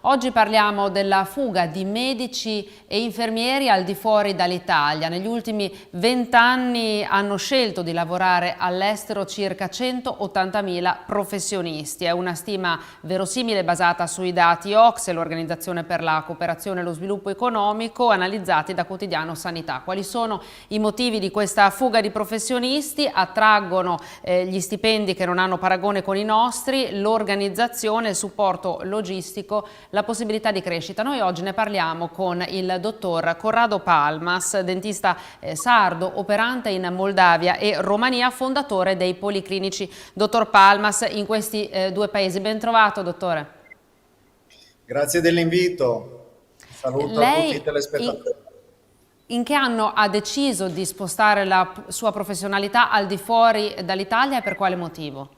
Oggi parliamo della fuga di medici e infermieri al di fuori dall'Italia. Negli ultimi 20 anni hanno scelto di lavorare all'estero circa 180.000 professionisti. È una stima verosimile basata sui dati OCSE, l'Organizzazione per la Cooperazione e lo Sviluppo Economico, analizzati da Quotidiano Sanità. Quali sono i motivi di questa fuga di professionisti? Attraggono gli stipendi che non hanno paragone con i nostri, l'organizzazione, il supporto logistico, la possibilità di crescita. Noi oggi ne parliamo con il dottor Corrado Palmas, dentista sardo, operante in Moldavia e Romania, fondatore dei Policlinici. Dottor Palmas, in questi due paesi. Ben trovato, dottore. Grazie dell'invito, saluto a tutti i Lei telespettatori. in che anno ha deciso di spostare la sua professionalità al di fuori dall'Italia e per quale motivo?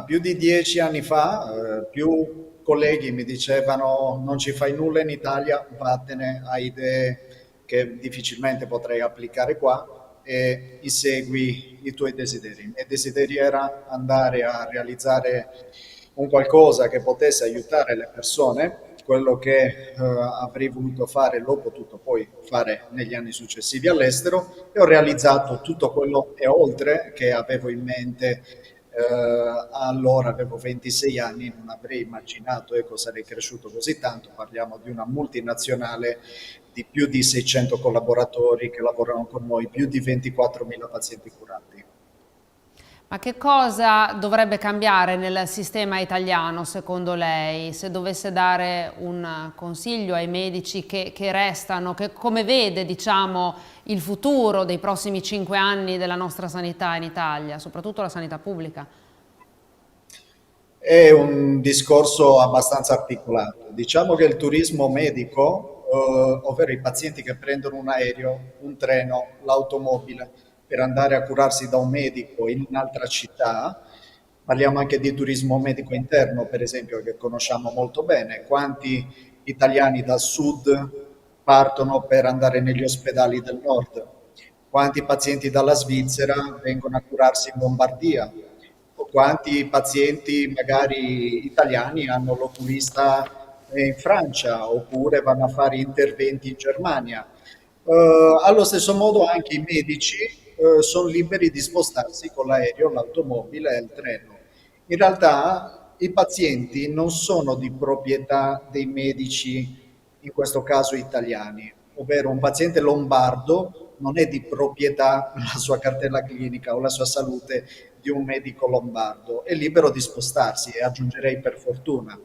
Più di 10 anni fa, più colleghi mi dicevano non ci fai nulla in Italia, vattene, hai idee che difficilmente potrei applicare qua e insegui i tuoi desideri. I miei desideri era andare a realizzare un qualcosa che potesse aiutare le persone. Quello che avrei voluto fare l'ho potuto poi fare negli anni successivi all'estero e ho realizzato tutto quello e oltre che avevo in mente. Allora avevo 26 anni, non avrei immaginato, ecco, sarei cresciuto così tanto. Parliamo di una multinazionale di più di 600 collaboratori che lavorano con noi, più di 24.000 pazienti curati. Ma che cosa dovrebbe cambiare nel sistema italiano, secondo lei, se dovesse dare un consiglio ai medici che restano, come vede, diciamo, il futuro dei prossimi 5 anni della nostra sanità in Italia, soprattutto la sanità pubblica? È un discorso abbastanza articolato. Diciamo che il turismo medico, ovvero i pazienti che prendono un aereo, un treno, l'automobile per andare a curarsi da un medico in un'altra città, parliamo anche di turismo medico interno, per esempio, che conosciamo molto bene. Quanti italiani dal sud partono per andare negli ospedali del nord? Quanti pazienti dalla Svizzera vengono a curarsi in Lombardia? O quanti pazienti magari italiani hanno l'oculista in Francia oppure vanno a fare interventi in Germania. Allo stesso modo anche i medici sono liberi di spostarsi con l'aereo, l'automobile e il treno. In realtà i pazienti non sono di proprietà dei medici, in questo caso italiani, ovvero un paziente lombardo non è di proprietà la sua cartella clinica o la sua salute di un medico lombardo, è libero di spostarsi e aggiungerei per fortuna.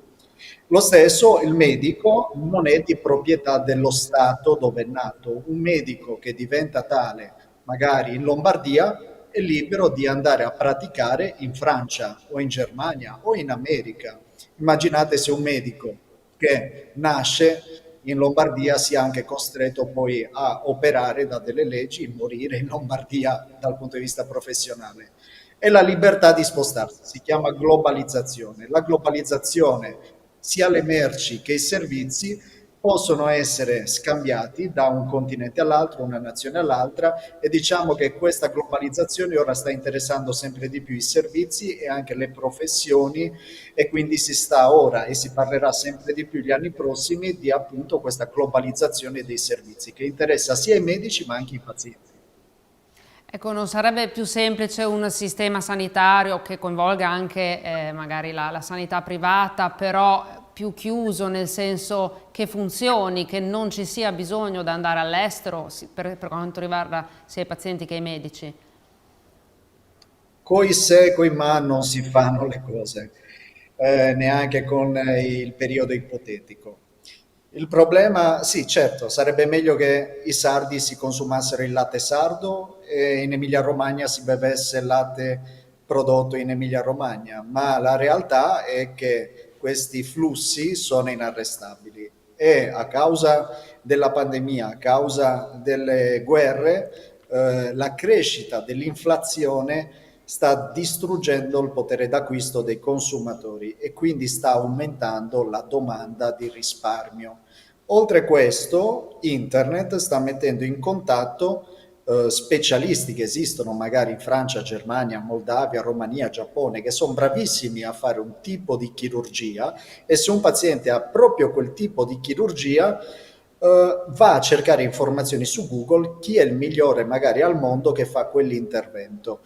Lo stesso il medico non è di proprietà dello Stato dove è nato. Un medico che diventa tale, magari in Lombardia, è libero di andare a praticare in Francia o in Germania o in America. Immaginate se un medico che nasce in Lombardia sia anche costretto poi a operare da delle leggi, morire in Lombardia dal punto di vista professionale. È la libertà di spostarsi, si chiama globalizzazione. La globalizzazione, sia le merci che i servizi, possono essere scambiati da un continente all'altro, una nazione all'altra e diciamo che questa globalizzazione ora sta interessando sempre di più i servizi e anche le professioni e quindi si sta ora e si parlerà sempre di più gli anni prossimi di appunto questa globalizzazione dei servizi che interessa sia i medici ma anche i pazienti. Ecco, non sarebbe più semplice un sistema sanitario che coinvolga anche magari la sanità privata, però più chiuso, nel senso che funzioni, che non ci sia bisogno di andare all'estero per quanto riguarda sia i pazienti che i medici? Coi se, coi ma non si fanno le cose, neanche con il periodo ipotetico. Il problema, sì, certo, sarebbe meglio che i sardi si consumassero il latte sardo e in Emilia-Romagna si bevesse il latte prodotto in Emilia-Romagna, ma la realtà è che questi flussi sono inarrestabili e a causa della pandemia, a causa delle guerre, la crescita dell'inflazione sta distruggendo il potere d'acquisto dei consumatori e quindi sta aumentando la domanda di risparmio. Oltre a questo, Internet sta mettendo in contatto specialisti che esistono magari in Francia, Germania, Moldavia, Romania, Giappone, che sono bravissimi a fare un tipo di chirurgia e se un paziente ha proprio quel tipo di chirurgia, va a cercare informazioni su Google chi è il migliore magari al mondo che fa quell'intervento.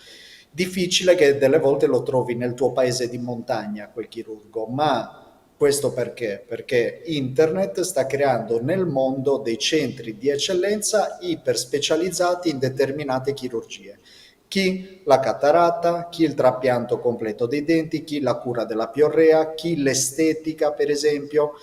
Difficile che delle volte lo trovi nel tuo paese di montagna, quel chirurgo, ma questo perché? Perché internet sta creando nel mondo dei centri di eccellenza iper specializzati in determinate chirurgie. Chi la cataratta, chi il trapianto completo dei denti, chi la cura della piorrea, chi l'estetica, per esempio.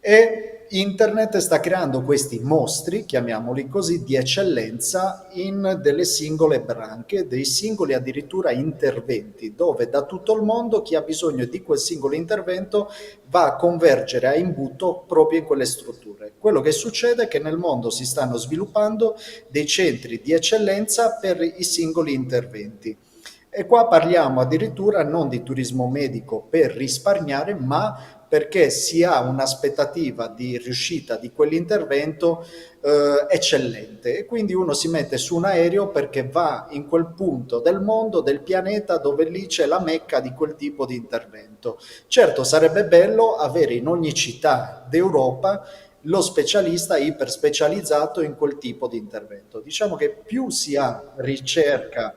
E internet sta creando questi mostri, chiamiamoli così, di eccellenza in delle singole branche, dei singoli addirittura interventi, dove da tutto il mondo chi ha bisogno di quel singolo intervento va a convergere a imbuto proprio in quelle strutture. Quello che succede è che nel mondo si stanno sviluppando dei centri di eccellenza per i singoli interventi. E qua parliamo addirittura non di turismo medico per risparmiare, ma perché si ha un'aspettativa di riuscita di quell'intervento eccellente e quindi uno si mette su un aereo perché va in quel punto del mondo, del pianeta dove lì c'è la mecca di quel tipo di intervento. Certo, sarebbe bello avere in ogni città d'Europa lo specialista iper specializzato in quel tipo di intervento. Diciamo che più si ha ricerca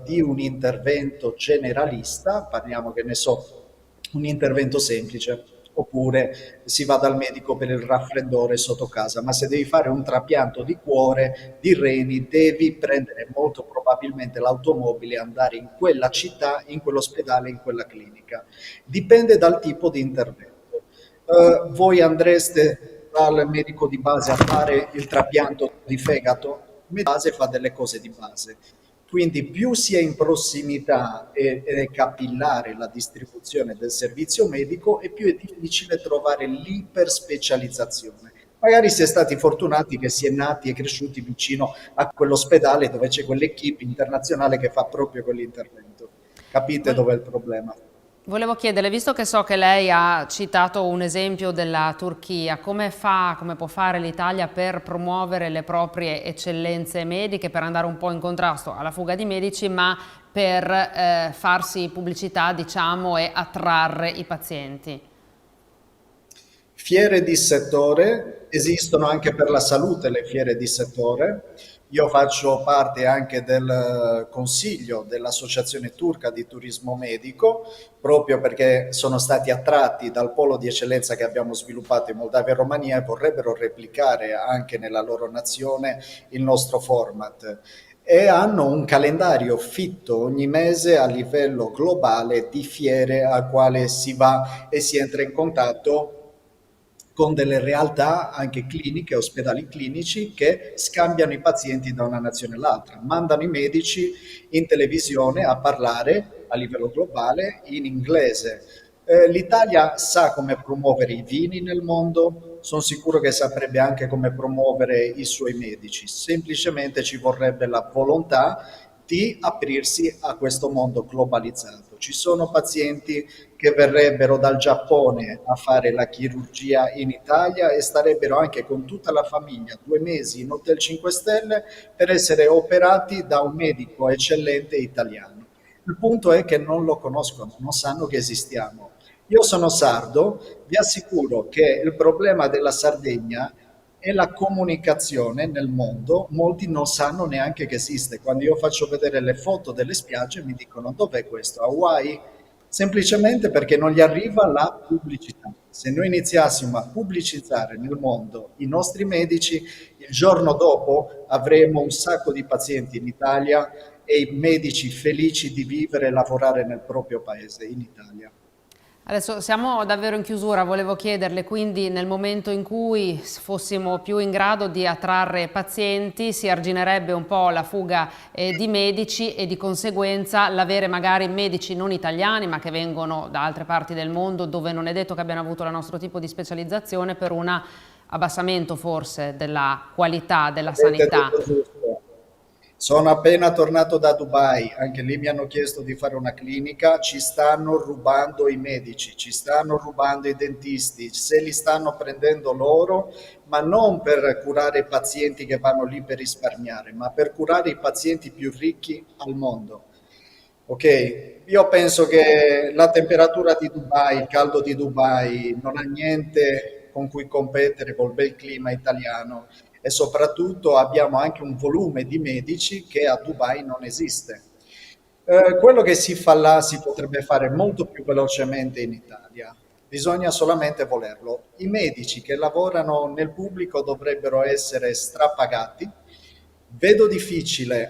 di un intervento generalista, parliamo che ne so, un intervento semplice, oppure si va dal medico per il raffreddore sotto casa, ma se devi fare un trapianto di cuore, di reni, devi prendere molto probabilmente l'automobile e andare in quella città, in quell'ospedale, in quella clinica. Dipende dal tipo di intervento. Voi andreste dal medico di base a fare il trapianto di fegato? Il medico di base fa delle cose di base. Quindi più si è in prossimità ed è capillare la distribuzione del servizio medico e più è difficile trovare l'iperspecializzazione. Magari si è stati fortunati che si è nati e cresciuti vicino a quell'ospedale dove c'è quell'equipe internazionale che fa proprio quell'intervento. Capite Vol- dov'è il problema? Volevo chiederle, visto che so che lei ha citato un esempio della Turchia, come fa, come può fare l'Italia per promuovere le proprie eccellenze mediche, per andare un po' in contrasto alla fuga di medici, ma per farsi pubblicità, diciamo, e attrarre i pazienti? Fiere di settore, esistono anche per la salute le fiere di settore. Io faccio parte anche del consiglio dell'Associazione Turca di Turismo Medico, proprio perché sono stati attratti dal polo di eccellenza che abbiamo sviluppato in Moldavia e Romania e vorrebbero replicare anche nella loro nazione il nostro format. E hanno un calendario fitto ogni mese a livello globale di fiere al quale si va e si entra in contatto con delle realtà anche cliniche, ospedali clinici che scambiano i pazienti da una nazione all'altra, mandano i medici in televisione a parlare a livello globale in inglese. L'Italia sa come promuovere i vini nel mondo, sono sicuro che saprebbe anche come promuovere i suoi medici, semplicemente ci vorrebbe la volontà di aprirsi a questo mondo globalizzato. Ci sono pazienti che verrebbero dal Giappone a fare la chirurgia in Italia e starebbero anche con tutta la famiglia 2 mesi in Hotel 5 Stelle per essere operati da un medico eccellente italiano. Il punto è che non lo conoscono, non sanno che esistiamo. Io sono sardo, vi assicuro che il problema della Sardegna è la comunicazione nel mondo. Molti non sanno neanche che esiste. Quando io faccio vedere le foto delle spiagge mi dicono dov'è questo? Hawaii? Semplicemente perché non gli arriva la pubblicità. Se noi iniziassimo a pubblicizzare nel mondo i nostri medici, il giorno dopo avremo un sacco di pazienti in Italia e i medici felici di vivere e lavorare nel proprio paese, in Italia. Adesso siamo davvero in chiusura, volevo chiederle quindi nel momento in cui fossimo più in grado di attrarre pazienti si arginerebbe un po' la fuga di medici e di conseguenza l'avere magari medici non italiani ma che vengono da altre parti del mondo dove non è detto che abbiano avuto il nostro tipo di specializzazione per un abbassamento forse della qualità della Avete sanità. detto giusto. Sono appena tornato da Dubai, anche lì mi hanno chiesto di fare una clinica, ci stanno rubando i medici, ci stanno rubando i dentisti, se li stanno prendendo loro, ma non per curare i pazienti che vanno lì per risparmiare, ma per curare i pazienti più ricchi al mondo. Ok, io penso che la temperatura di Dubai, il caldo di Dubai non ha niente con cui competere col bel clima italiano e soprattutto abbiamo anche un volume di medici che a Dubai non esiste. Quello che si fa là si potrebbe fare molto più velocemente in Italia, bisogna solamente volerlo. I medici che lavorano nel pubblico dovrebbero essere strapagati. Vedo difficile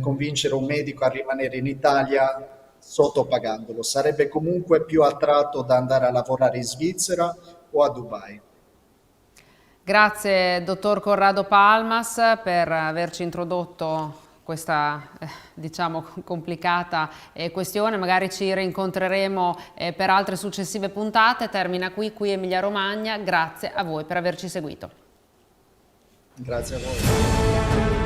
convincere un medico a rimanere in Italia sottopagandolo, sarebbe comunque più attratto da andare a lavorare in Svizzera o a Dubai. Grazie dottor Corrado Palmas per averci introdotto questa diciamo complicata questione. Magari ci rincontreremo per altre successive puntate. Termina qui Emilia Romagna. Grazie a voi per averci seguito. Grazie a voi.